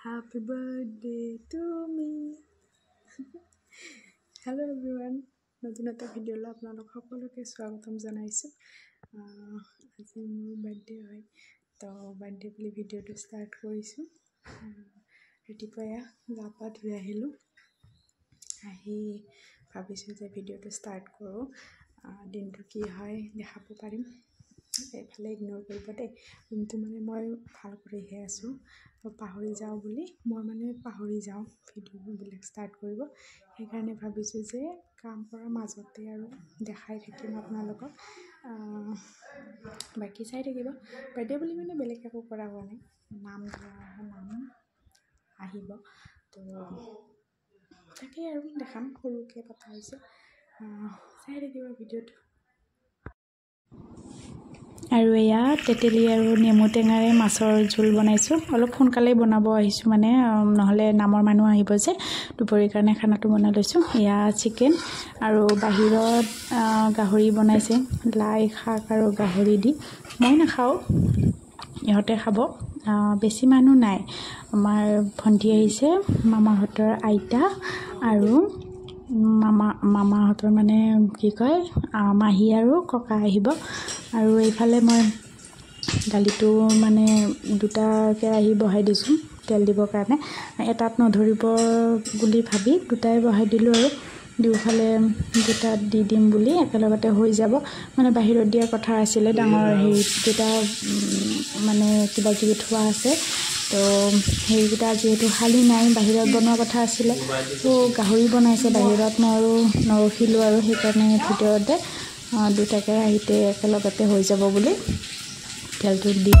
Happy birthday to me. Hello everyone. নতুন এটা ভিডিঅ'লৈ আপোনালোক সকলোকে স্বাগতম জনাইছোঁ। আজি মোৰ বাৰ্থডে হয়, তো বাৰ্থডে বুলি ভিডিঅ'টো ষ্টাৰ্ট কৰিছোঁ। ৰাতিপুৱাই গা পা ধুই আহিলোঁ, আহি ভাবিছোঁ যে ভিডিঅ'টো ষ্টাৰ্ট কৰোঁ। দিনটো কি হয় দেখাব পাৰিম। এইফালে ইগন'ৰ কৰিব দেই, কিন্তু মই ভাল কৰিহে আছোঁ। পাহৰি যাওঁ বুলি মই পাহৰি যাওঁ ভিডিঅ'বিলাক ষ্টাৰ্ট কৰিব। সেইকাৰণে ভাবিছোঁ যে কাম কৰাৰ মাজতে আৰু দেখাই থাকিম আপোনালোকক। বাকী চাই থাকিব। বাৰ্থডে বুলি বেলেগ একো কৰা হোৱা নাই, নাম আহিব, তো তাকেই আৰু দেখাম। সৰুকৈ পতা হৈছে, চাই থাকিব ভিডিঅ'টো। আৰু এয়া তেতেলী আৰু নেমু টেঙাৰে মাছৰ জোল বনাইছোঁ। অলপ সোনকালেই বনাব আহিছোঁ, নহ'লে নামৰ মানুহ আহিব যে। দুপৰীৰ কাৰণে খানাটো বনাই লৈছোঁ। এয়া চিকেন আৰু বাহিৰত গাহৰি বনাইছে, লাই শাক আৰু গাহৰি দি। মই নাখাওঁ, ইহঁতে খাব। বেছি মানুহ নাই, আমাৰ ভণ্টি আহিছে, মামাহঁতৰ আইতা আৰু মামাহঁতৰ মাহী আৰু ককা আহিব। আৰু এইফালে মই দালিটো দুটা কেৰাহী বহাই দিছোঁ তেল দিবৰ কাৰণে। এটাত নধৰিব বুলি ভাবি দুটাই বহাই দিলোঁ, আৰু দুয়োফালে দুটাত দি দিম বুলি একেলগতে হৈ যাব। বাহিৰত দিয়াৰ কথা আছিলে, ডাঙৰ হেৰিকেইটা কিবা কিবি থোৱা আছে, তো সেইকেইটা যিহেতু খালী নাই, বাহিৰত বনোৱা কথা আছিলে। তো গাহৰি বনাইছে বাহিৰত, মই আৰু নৰখিলোঁ, আৰু সেইকাৰণে ভিতৰতে দুটা কেৰাহীতে একেলগতে হৈ যাব বুলি তেলটো দি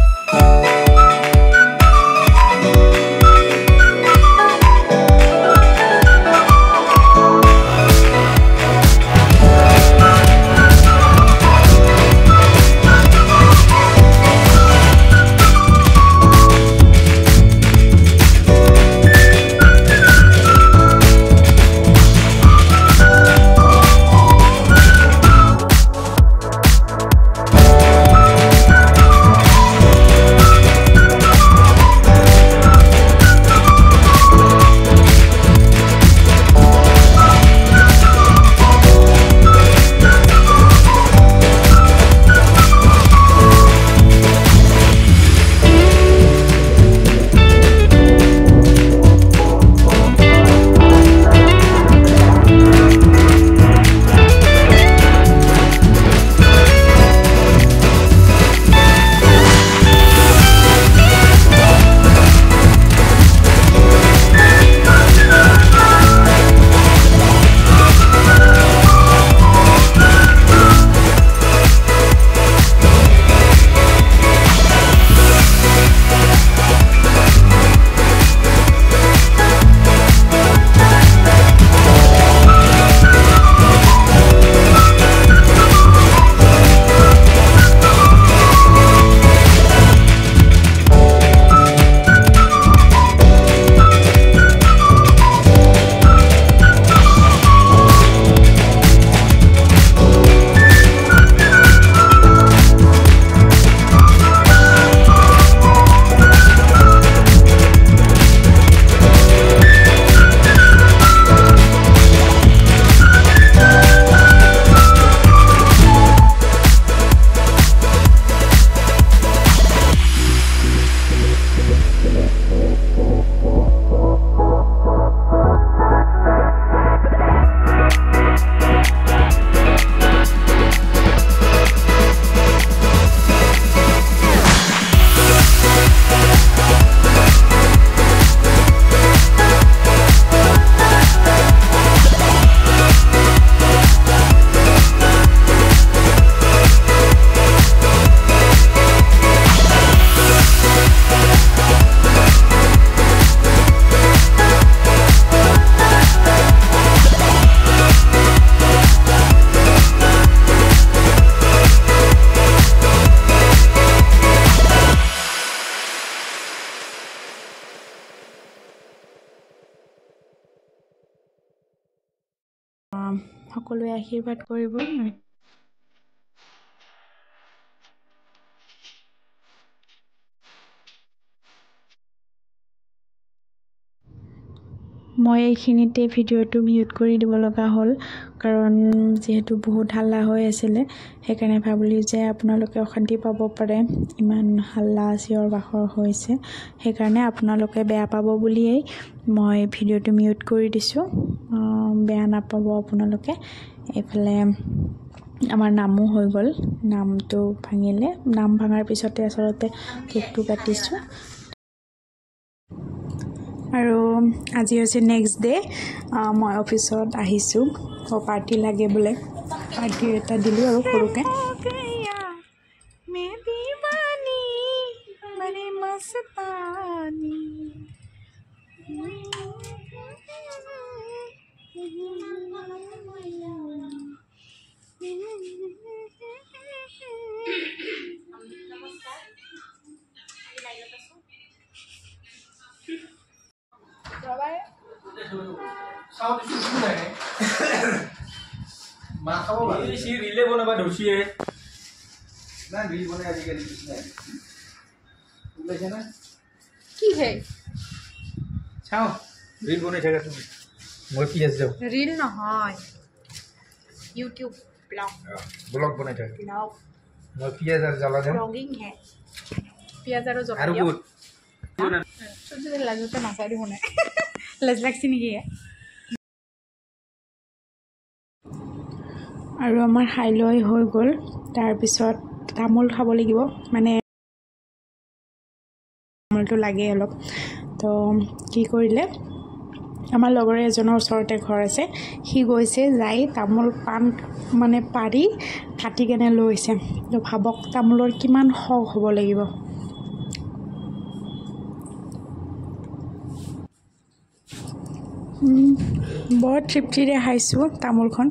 সকলোৱে আশীৰ্বাদ কৰিব। মই এইখিনিতে ভিডিঅ'টো মিউট কৰি দিব লগা হ'ল কাৰণ যিহেতু বহুত হাল্লা হৈ আছিলে সেইকাৰণে ভাবিলোঁ যে আপোনালোকে অশান্তি পাব পাৰে ইমান হাল্লা চিঞৰ বাখৰ হৈছে সেইকাৰণে আপোনালোকে বেয়া পাব বুলিয়েই মই ভিডিঅ'টো মিউট কৰি দিছোঁ বেয়া নাপাব আপোনালোকে এইফালে আমাৰ নামো হৈ গ'ল নামটো ভাঙিলে নাম ভাঙাৰ পিছতে আচলতে কেকটো কাটিছোঁ আৰু আজি হৈছে নেক্সট ডে মই অফিচত আহিছোঁ পাৰ্টি লাগে বোলে পাৰ্টি এটা দিলোঁ আৰু সৰুকৈ रीले बनवा ढोसी है ना रील बने आजिकली कुछ नहीं बोले ना की है चाओ रील बने जगह तुम মই পিএস যাও रील নহয় यूट्यूब ब्लॉग ব্লগ বনাই থাকে ब्लॉग মই পিএস আর জ্বালা দেব ब्लॉगिंग है पियाज আৰু আর জলকীয়া গুড সহ্য লাজতে নাচাই দিব নাই লাজ লাগছি নেকি আৰু আমাৰ হাইলৈ হৈ গ'ল তাৰপিছত তামোল খাব লাগিব মানে তামোলটো লাগে অলপ তো কি কৰিলে আমাৰ লগৰ এজনৰ ওচৰতে ঘৰ আছে সি গৈছে যাই তামোল পাণ মানে পাৰি কাটি কেনে লৈছে তো ভাবক তামোলৰ কিমান শখ হ'ব লাগিব বৰ তৃপ্তিৰে খাইছোঁ তামোলখন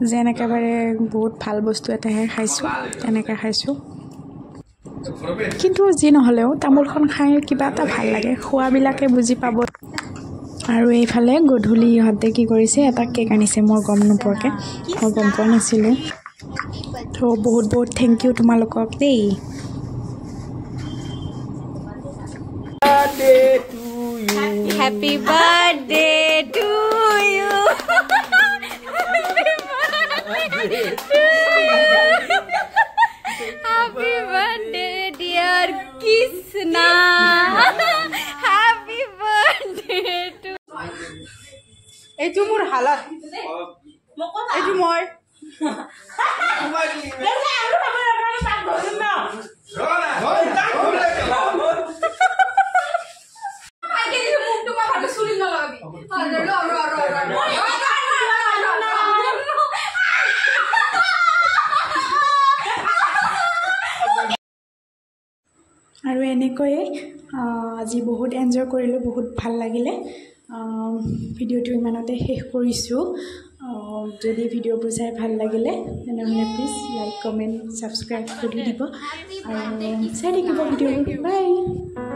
যেন একেবাৰে বহুত ভাল বস্তু এটাহে খাইছোঁ তেনেকৈ খাইছোঁ কিন্তু যি নহ'লেও তামোলখন খাই কিবা এটা ভাল লাগে খোৱাবিলাকে বুজি পাব আৰু এইফালে গধূলি ইহঁতে কি কৰিছে এটা কেক আনিছে মই গম নোপোৱাকৈ মই গম পোৱা নাছিলোঁ তো বহুত বহুত থেংক ইউ তোমালোকক দেই happy birthday to you happy birthday dear Krishna happy birthday to এইটো মোৰ হালত এইটো মই আৰু এনেকৈয়ে আজি বহুত এনজয় কৰিলোঁ বহুত ভাল লাগিলে ভিডিঅ'টো ইমানতে শেষ কৰিছোঁ যদি ভিডিঅ'বোৰ চাই ভাল লাগিলে তেনেহ'লে প্লিজ লাইক কমেণ্ট ছাবস্ক্ৰাইব কৰি দিব আৰু চাই থাকিব ভিডিঅ'বোৰ বাই